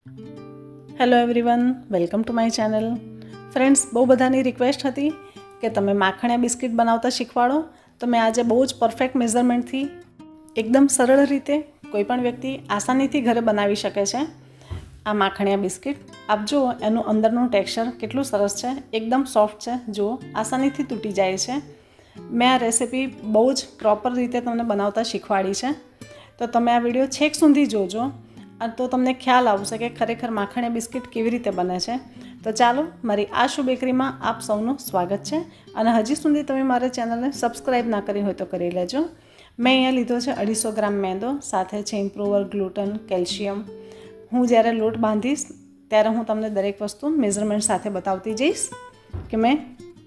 Hello everyone, welcome to my channel. Friends, બહુ બધાની request હતી કે તમે માખણિયા બિસ્કિટ બનાવતા શીખવાડો. તો મેં આજે બહુ જ પરફેક્ટ મેઝરમેન્ટથી એકદમ સરળ રીતે કોઈપણ વ્યક્તિ આસાનીથી ઘરે બનાવી શકે છે આ માખણિયા બિસ્કિટ. આપ જુઓ એનું અંદરનું ટેક્સચર કેટલું સરસ છે, એકદમ સોફ્ટ છે. જુઓ, આસાનીથી તૂટી જાય છે. મેં આ રેસિપી બહુ જ પ્રોપર રીતે તમને બનાવતા શીખવાડી છે. તો તમે આ વિડીયો છેક સુધી જોજો તો તમને ખ્યાલ આવશે કે ખરેખર માખણિયા બિસ્કિટ કેવી રીતે બને છે. તો ચાલો, મારી આ શુભ બેકરીમાં આપ સૌનું સ્વાગત છે. અને હજી સુધી તમે મારા ચેનલને સબસ્ક્રાઈબ ના કરી હોય તો કરી લેજો. મેં અહીંયા લીધો છે 250 ગ્રામ મેંદો, સાથે છે ઇમ્પ્રુવર, ગ્લુટન, કેલ્શિયમ. હું જ્યારે લોટ બાંધીશ ત્યારે હું તમને દરેક વસ્તુ મેઝરમેન્ટ સાથે બતાવતી જઈશ કે મેં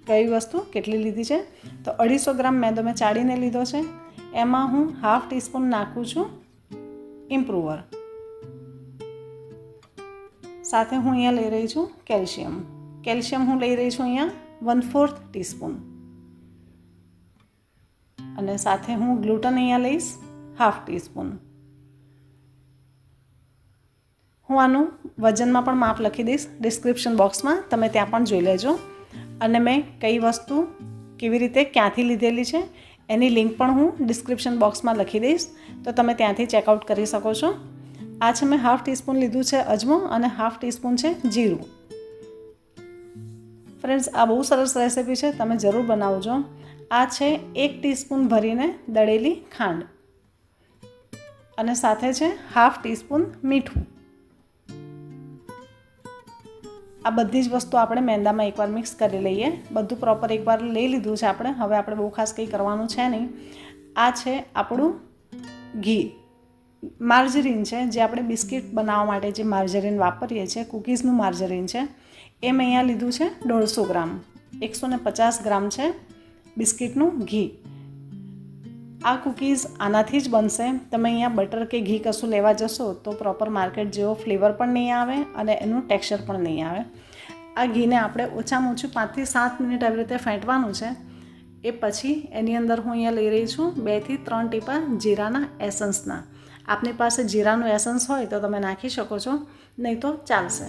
કઈ વસ્તુ કેટલી લીધી છે. તો 250 ગ્રામ મેંદો મેં ચાળીને લીધો છે. એમાં હું 1/2 ટીસ્પૂન નાખું છું ઇમ્પ્રુવર. સાથે હું અહીંયા લઈ રહી છું કેલ્શિયમ હું લઈ રહી છું અહીંયા 1/4 ટીસ્પૂન. અને સાથે હું ગ્લુટન અહીંયા લઈશ 1/2 ટીસ્પૂન. હું આનું વજનમાં પણ માપ લખી દઈશ ડિસ્ક્રિપ્શન બોક્સમાં, તમે ત્યાં પણ જોઈ લેજો. અને મેં કઈ વસ્તુ કેવી રીતે ક્યાંથી લીધેલી છે એની લિંક પણ હું ડિસ્ક્રિપ્શન બોક્સમાં લખી દઈશ, તો તમે ત્યાંથી ચેકઆઉટ કરી શકો છો. આ છે મેં 1/2 ટીસ્પૂન લીધું છે અજમો અને 1/2 ટીસ્પૂન છે જીરું. ફ્રેન્ડ્સ, આ બહુ સરસ રેસિપી છે, તમે જરૂર બનાવજો. આ છે 1 ટીસ્પૂન ભરીને દળેલી ખાંડ અને સાથે છે 1/2 ટીસ્પૂન મીઠું. આ બધી જ વસ્તુ આપણે મેંદામાં એકવાર મિક્સ કરી લઈએ. બધું પ્રોપર એકવાર લઈ લીધું છે આપણે. હવે આપણે બહુ ખાસ કંઈ કરવાનું છે નહીં. આ છે આપણું ઘી, માર્જરીન છે, જે આપણે બિસ્કિટ બનાવવા માટે જે માર્જરીન વાપરીએ છીએ, કૂકીઝનું માર્જરીન છે. એ મેં અહીંયા લીધું છે 150 ગ્રામ. 150 ગ્રામ છે બિસ્કિટનું ઘી. આ કૂકીઝ આનાથી જ બનશે. તમે અહીંયા બટર કે ઘી કશું લેવા જશો તો પ્રોપર માર્કેટ જેવો ફ્લેવર પણ નહીં આવે અને એનું ટેક્સચર પણ નહીં આવે. આ ઘીને આપણે ઓછામાં ઓછું 5 થી 7 મિનિટ આવી રીતે ફેંટવાનું છે. એ પછી એની અંદર હું અહીંયા લઈ રહી છું 2 થી 3 ટીપા જીરાના એસન્સના. આપની પાસે જીરાનું એસન્સ હોય તો તમે નાખી શકો છો, નહીં તો ચાલશે.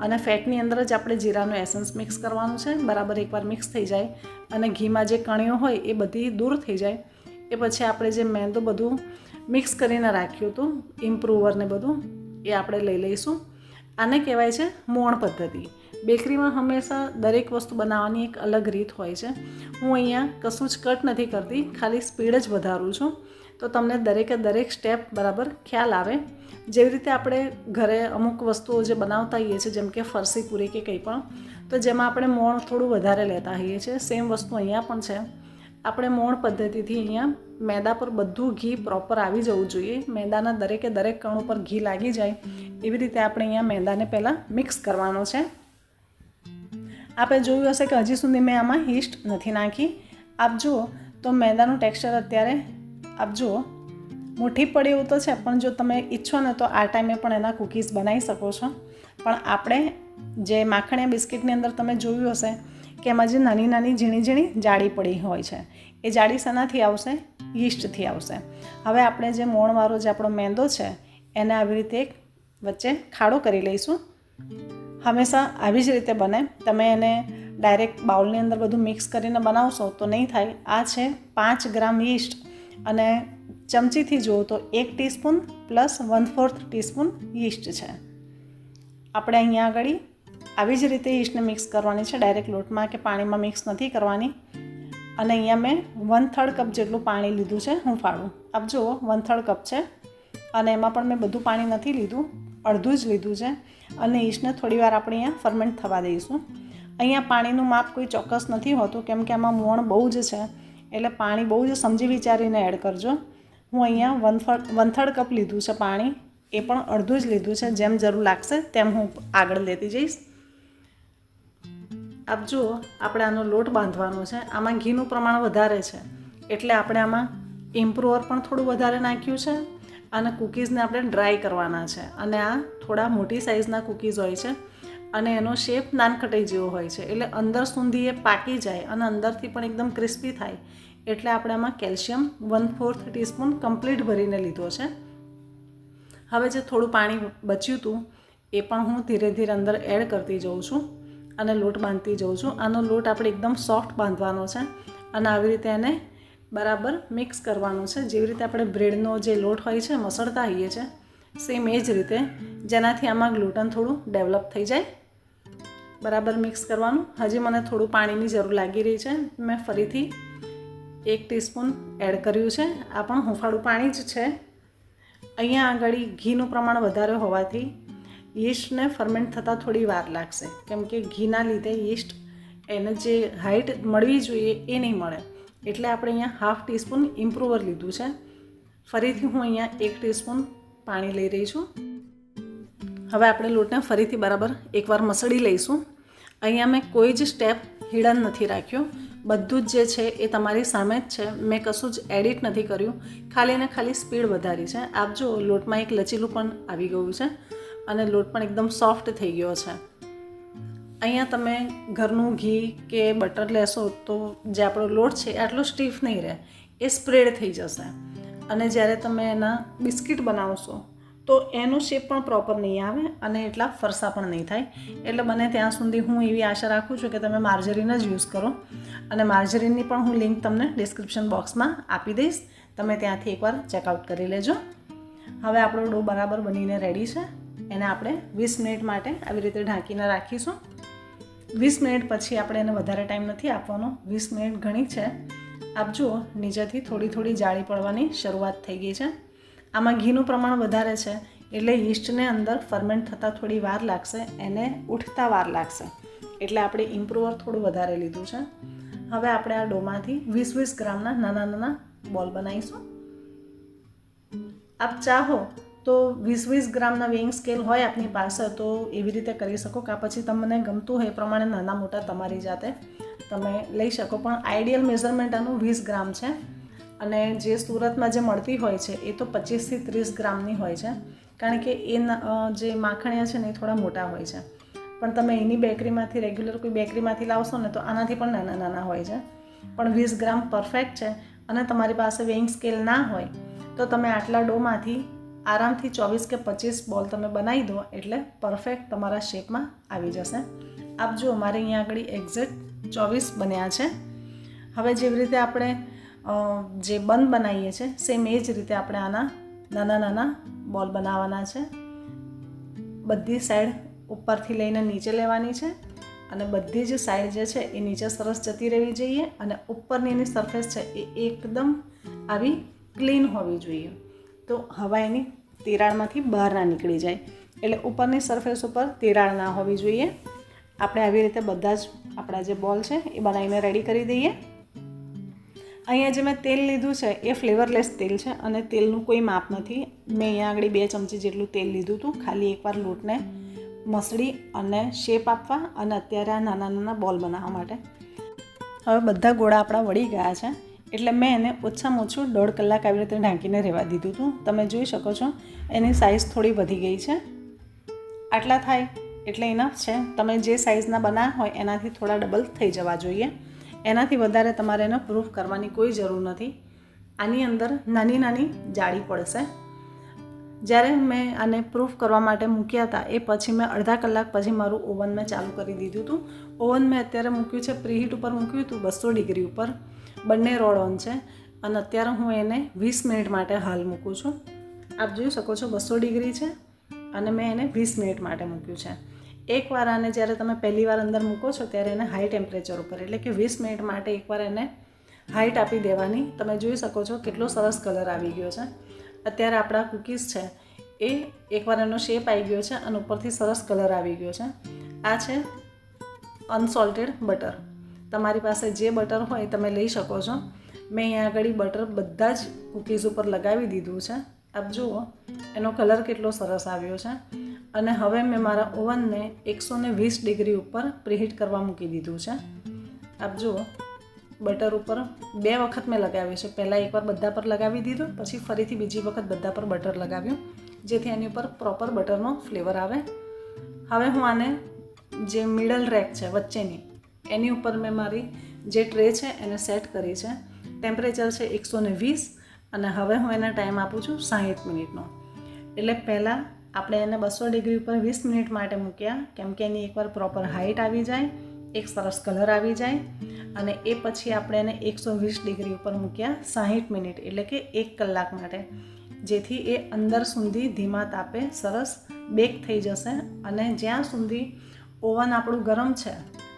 અને ફેટની અંદર જ આપણે જીરાનું એસન્સ મિક્સ કરવાનું છે. બરાબર એકવાર મિક્સ થઈ જાય અને ઘીમાં જે કણીઓ હોય એ બધી દૂર થઈ જાય એ પછી આપણે જે મેંદો બધું મિક્સ કરીને રાખ્યું હતું, ઇમ્પ્રુવર ને બધું, એ આપણે લઈ લઈશું. આને કહેવાય છે મોણ પદ્ધતિ. બેકરીમાં હંમેશા દરેક વસ્તુ બનાવવાની એક અલગ રીત હોય છે. હું અહીંયા કશું જ કટ નથી કરતી, ખાલી સ્પીડ જ વધારું છું, તો તમને દરેકે દરેક સ્ટેપ બરાબર ખ્યાલ આવે. જેવી રીતે આપણે ઘરે અમુક વસ્તુઓ જે બનાવતા હોઈએ છીએ, જેમ કે ફરસી પૂરી કે કંઈ પણ, તો જેમાં આપણે મોણ થોડું વધારે લેતા હોઈએ છીએ, સેમ વસ્તુ અહીંયા પણ છે. આપણે મોણ પદ્ધતિથી અહીંયા મેંદા પર બધું ઘી પ્રોપર આવી જવું જોઈએ. મેંદાના દરેકે દરેક કણ ઉપર ઘી લાગી જાય એવી રીતે આપણે અહીંયા મેંદાને પહેલાં મિક્સ કરવાનો છે. આપણે જોયું હશે કે હજી સુધી મેં આમાં યીસ્ટ નથી નાખી. આપ જુઓ તો મેંદાનું ટેક્સચર અત્યારે આપ જુઓ મુઠ્ઠી પડે એવું તો છે, પણ જો તમે ઈચ્છો ને તો આ ટાઈમે પણ એના કૂકીઝ બનાવી શકો છો. પણ આપણે જે માખણિયા બિસ્કિટની અંદર તમે જોયું હશે કે એમાં જે નાની નાની ઝીણી ઝીણી જાળી પડી હોય છે, એ જાળી શેનાથી આવશે? યીસ્ટથી આવશે. હવે આપણે જે મોણવાળો જે આપણો મેંદો છે એને આવી રીતે એક વચ્ચે ખાડો કરી લઈશું. હંમેશા આવી જ રીતે બને. તમે એને ડાયરેક્ટ બાઉલની અંદર બધું મિક્સ કરીને બનાવશો તો નહીં થાય. આ છે 5 ગ્રામ યીસ્ટ અને ચમચીથી જુઓ તો 1 ટીસ્પૂન પ્લસ 1/4 ટીસ્પૂન યીસ્ટ છે. આપણે અહીંયા આગળ આવી જ રીતે યીસ્ટને મિક્સ કરવાની છે, ડાયરેક્ટ લોટમાં કે પાણીમાં મિક્સ નથી કરવાની. અને અહીંયા મેં 1/3 કપ જેટલું પાણી લીધું છે હુંફાળું. આપ જુઓ 1/3 કપ છે અને એમાં પણ મેં બધું પાણી નથી લીધું, અડધું જ લીધું છે. અને યીસ્ટને થોડીવાર આપણે અહીંયા ફર્મેન્ટ થવા દઈશું. અહીંયા પાણીનું માપ કોઈ ચોક્કસ નથી હોતું, કેમ કે આમાં મોણ બહુ જ છે, એટલે પાણી બહુ જ સમજી વિચારીને એડ કરજો. હું અહીંયા 1/3 કપ લીધું છે પાણી, એ પણ અડધું જ લીધું છે. જેમ જરૂર લાગશે તેમ હું આગળ લેતી જઈશ. આપ જુઓ, આપણે આનો લોટ બાંધવાનો છે. આમાં ઘીનું પ્રમાણ વધારે છે એટલે આપણે આમાં ઇમ્પ્રુવર પણ થોડું વધારે નાખ્યું છે અને કૂકીઝને આપણે ડ્રાય કરવાના છે. અને આ થોડા મોટી સાઇઝના કૂકીઝ હોય છે અને એનો શેપ નાનખટાઈ જેવો હોય છે, એટલે અંદર સુધી એ પાકી જાય અને અંદરથી પણ એકદમ ક્રિસ્પી થાય. એટલે આપણે આમાં કેલ્શિયમ 1/4 ટીસ્પૂન કમ્પ્લીટ ભરીને લીધો છે. હવે જે થોડું પાણી બચ્યું હતું એ પણ હું ધીરે ધીરે અંદર એડ કરતી જઉં છું અને લોટ બાંધતી જઉં છું. આનો લોટ આપણે એકદમ સોફ્ટ બાંધવાનો છે અને આવી રીતે એને બરાબર મિક્સ કરવાનું છે. જેવી રીતે આપણે બ્રેડનો જે લોટ હોય છે મસળતા હોઈએ છીએ સેમ એ જ રીતે, જેનાથી આમાં ગ્લુટન થોડું ડેવલપ થઈ જાય. બરાબર મિક્સ કરવાનું. હજી મને થોડું પાણીની જરૂર લાગી રહી છે. મેં ફરીથી 1 ટીસ્પૂન એડ કર્યું છે. આ પણ હુંફાળું પાણી જ છે. અહીંયા આગળ ઘીનું પ્રમાણ વધારે હોવાથી યીસ્ટને ફર્મેન્ટ થતાં થોડી વાર લાગશે, કેમ કે ઘીના લીધે યીસ્ટ એને જે હાઇટ મળવી જોઈએ એ નહીં મળે. એટલે આપણે અહીંયા 1/2 ટીસ્પૂન ઇમ્પ્રુવર લીધું છે. ફરીથી હું અહીંયા 1 ટીસ્પૂન પાણી લઈ રહી છું. હવે આપણે લોટને ફરીથી બરાબર એકવાર મસળી લઈશું. અહીંયા મેં કોઈ જ સ્ટેપ હિડન નથી રાખ્યો. બધું જ જે છે એ તમારી સામે જ છે. મેં કશું જ એડિટ નથી કર્યું, ખાલી ને ખાલી સ્પીડ વધારી છે. આપ જો લોટમાં એક લચીલું પણ આવી ગયું છે અને લોટ પણ એકદમ સોફ્ટ થઈ ગયો છે. અહીંયા તમે ઘરનું ઘી કે બટર લેશો તો જે આપણો લોટ છે આટલો સ્ટીફ નહીં રહે, એ સ્પ્રેડ થઈ જશે. અને જ્યારે તમે એના બિસ્કિટ બનાવશો તો એનો શેપ પણ પ્રોપર નહીં આવે અને એટલા ફરસા પણ નહીં થાય. એટલે બને ત્યાં સુધી હું એવી આશા રાખું છું કે તમે માર્જરીન જ યુઝ કરો. અને માર્જરીનની પણ હું લિંક તમને ડિસ્ક્રિપ્શન બોક્સમાં આપી દઈશ. તમે ત્યાંથી એકવાર ચેકઆઉટ કરી લેજો. હવે આપણો ડો બરાબર બનીને રેડી છે. એને આપણે 20 મિનિટ માટે આવી રીતે ઢાંકીને રાખીશું. 20 મિનિટ પછી આપણે એને વધારે ટાઈમ નથી આપવાનો. 20 મિનિટ ઘણી છે. આપ જુઓ નીચેથી થોડી થોડી જાળી પડવાની શરૂઆત થઈ ગઈ છે. આમાં ઘીનું પ્રમાણ વધારે છે એટલે યીસ્ટને અંદર ફર્મેન્ટ થતાં થોડી વાર લાગશે, એને ઉઠતા વાર લાગશે. એટલે આપણે ઇમ્પ્રુવર થોડું વધારે લીધું છે. હવે આપણે આ ડોમાંથી 20-20 ગ્રામના નાના નાના બોલ બનાવીશું. આપ ચાહો તો 20-20 ગ્રામના વેઇંગ સ્કેલ હોય આપની પાસે તો એવી રીતે કરી શકો, કાં પછી તમને ગમતું હોય એ પ્રમાણે નાના મોટા તમારી જાતે તમે લઈ શકો. પણ આઈડિયલ મેઝરમેન્ટ આનું 20 ગ્રામ છે. અને જે સુરતમાં જે મળતી હોય છે એ તો 25 થી 30 ગ્રામની હોય છે, કારણ કે એ જે માખણિયા છે ને એ થોડા મોટા હોય છે. પણ તમે એની બેકરીમાંથી રેગ્યુલર કોઈ બેકરીમાંથી લાવશો ને તો આનાથી પણ નાના નાના હોય છે. પણ 20 ગ્રામ પરફેક્ટ છે. અને તમારી પાસે વેઇંગ સ્કેલ ના હોય તો તમે આટલા ડોમાંથી આરામથી 24 કે 25 બોલ તમે બનાવી દો એટલે પરફેક્ટ તમારા શેપમાં આવી જશે. આપ જો અમારે અહીંયા આગળ એક્ઝેક્ટ 24 બન્યા છે. હવે જેવી રીતે આપણે જે બન બનાવીએ છીએ સેમ એ જ રીતે આપણે આના નાના નાના બોલ બનાવવાના છે. બધી સાઈડ ઉપરથી લઈને નીચે લેવાની છે અને બધી જ સાઈડ જે છે એ નીચે સરસ જતી રહેવી જોઈએ અને ઉપરની એની સરફેસ છે એ એકદમ આવી ક્લીન હોવી જોઈએ, તો હવા એની તિરાડમાંથી બહાર ના નીકળી જાય. એટલે ઉપરની સરફેસ ઉપર તિરાડ ના હોવી જોઈએ. આપણે આવી રીતે બધા જ આપણા જે બોલ છે એ બનાવીને રેડી કરી દઈએ. અહીંયા જે મેં તેલ લીધું છે એ ફ્લેવરલેસ તેલ છે અને તેલનું કોઈ માપ નથી. મેં અહીંયા આગળ 2 ચમચી જેટલું તેલ લીધું હતું, ખાલી એકવાર લોટને મસળી અને શેપ આપવા અને અત્યારે આ નાના નાના બોલ બનાવવા માટે. હવે બધા ગોળા આપણા વળી ગયા છે એટલે મેં એને ઓછામાં ઓછું 1.5 કલાક આવી રીતે ઢાંકીને રહેવા દીધું હતું. તમે જોઈ શકો છો એની સાઇઝ થોડી વધી ગઈ છે. આટલા થાય એટલે ઇનફ છે. તમે જે સાઇઝના બનાવ્યા હોય એનાથી થોડા ડબલ થઈ જવા જોઈએ. એનાથી વધારે તમારે એને પ્રૂફ કરવાની કોઈ જરૂર નથી. આની અંદર નાની નાની જાળી પડશે. જ્યારે મેં આને પ્રૂફ કરવા માટે મૂક્યા હતા એ પછી મેં અડધા કલાક પછી મારું ઓવન મેં ચાલુ કરી દીધું હતું. ઓવન મેં અત્યારે મૂક્યું છે પ્રીહીટ ઉપર મૂક્યું હતું 200 ડિગ્રી ઉપર. બંને રોડ ઓન છે અને અત્યારે હું એને 20 મિનિટ માટે હાલ મૂકું છું. આપ જોઈ શકો છો 200 ડિગ્રી છે અને મેં એને 20 મિનિટ માટે મૂક્યું છે. એકવાર આને જ્યારે તમે પહેલી વાર અંદર મૂકો છો ત્યારે એને હાઈ ટેમ્પરેચર ઉપર એટલે કે 20 મિનિટ માટે એકવાર એને હાઈટ આપી દેવાની. તમે જોઈ શકો છો કેટલો સરસ કલર આવી ગયો છે. અત્યારે આપણા કૂકીઝ છે એ એકવાર એનો શેપ આવી ગયો છે અને ઉપરથી સરસ કલર આવી ગયો છે. આ છે અનસોલ્ટેડ બટર. તમારી પાસે જે બટર હોય તમે લઈ શકો છો. મેં અહીંયા આગળ બટર બધા જ કૂકીઝ ઉપર લગાવી દીધું છે. આપ જુઓ એનો કલર કેટલો સરસ આવ્યો છે. અને હવે મેં મારા ઓવનને 120 ડિગ્રી ઉપર પ્રીહીટ કરવા મૂકી દીધું છે. આપ જુઓ બટર ઉપર 2 વખત મેં લગાવ્યું છે. પહેલાં એકવાર બધા પર લગાવી દીધું, પછી ફરીથી બીજી વખત બધા પર બટર લગાવ્યું, જેથી એની ઉપર પ્રોપર બટરનો ફ્લેવર આવે. હવે હું આને જે મિડલ રેક છે વચ્ચેની એની ઉપર મેં મારી જે ટ્રે છે એને સેટ કરી છે. ટેમ્પરેચર છે 120 અને હવે હું એને ટાઈમ આપું છું 60 મિનિટનો. એટલે પહેલાં આપણે એને 200 ડિગ્રી ઉપર 20 મિનિટ માટે મૂક્યા, કેમ કે એની એકવાર પ્રોપર હાઇટ આવી જાય, એક સરસ કલર આવી જાય. અને એ પછી આપણે એને 120 ડિગ્રી ઉપર મૂક્યા 60 મિનિટ, એટલે કે 1 કલાક માટે, જેથી એ અંદર સુધી ધીમા તાપે સરસ બેક થઈ જશે. અને જ્યાં સુધી ઓવન આપણું ગરમ છે,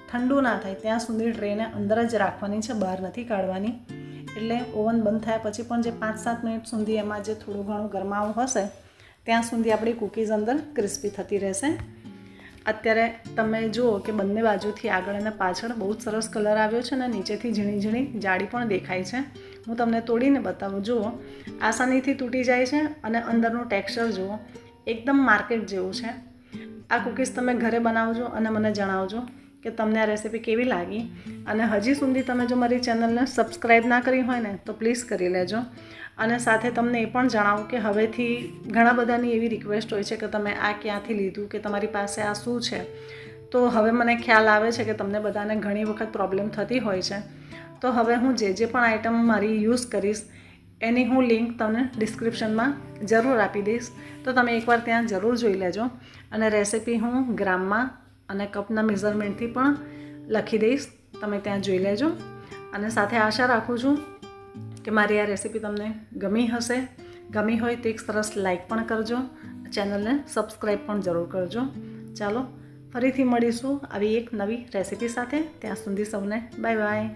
ઠંડુ ના થાય ત્યાં સુધી ટ્રેને અંદર જ રાખવાની છે, બહાર નથી કાઢવાની. એટલે ઓવન બંધ થયા પછી પણ જે 5-7 મિનિટ સુધી એમાં જે થોડું ઘણું ગરમાવું હશે ત્યાં સુધી આપણી કૂકીઝ અંદર ક્રિસ્પી થતી રહેશે. અત્યારે તમે જુઓ કે બંને બાજુથી આગળ અને પાછળ બહુ જ સરસ કલર આવ્યો છે અને નીચેથી ઝીણી ઝીણી જાડી પણ દેખાય છે. હું તમને તોડીને બતાવું. જુઓ, આસાનીથી તૂટી જાય છે અને અંદરનું ટેક્સચર જુઓ, એકદમ માર્કેટ જેવું છે. આ કૂકીઝ તમે ઘરે બનાવજો અને મને જણાવજો કે તમને આ રેસીપી કેવી લાગી. અને હજી સુધી તમે જો મારી ચેનલને સબસ્ક્રાઈબ ના કરી હોય ને તો પ્લીઝ કરી લેજો. અને સાથે તમને એ પણ જણાવું કે હવેથી ઘણા બધાની એવી રિક્વેસ્ટ હોય છે કે તમે આ ક્યાંથી લીધું, કે તમારી પાસે આ શું છે. તો હવે મને ખ્યાલ આવે છે કે તમને બધાને ઘણી વખત પ્રોબ્લેમ થતી હોય છે. તો હવે હું જે પણ આઈટમ મારી યુઝ કરીશ એની હું લિંક તમને ડિસ્ક્રિપ્શનમાં જરૂર આપી દઈશ, તો તમે એકવાર ત્યાં જરૂર જોઈ લેજો. અને રેસીપી હું ગ્રામમાં અને કપના મેઝરમેન્ટથી પણ લખી દઈશ, તમે ત્યાં જોઈ લેજો. અને સાથે આશા રાખું છું કે મારી આ રેસીપી તમને ગમી હશે. ગમી હોય તો એક સરસ લાઈક પણ કરજો, ચેનલને સબસ્ક્રાઈબ પણ જરૂર કરજો. ચાલો ફરીથી મળીશું આવી એક નવી રેસીપી સાથે. ત્યાં સુધી સૌને બાય બાય.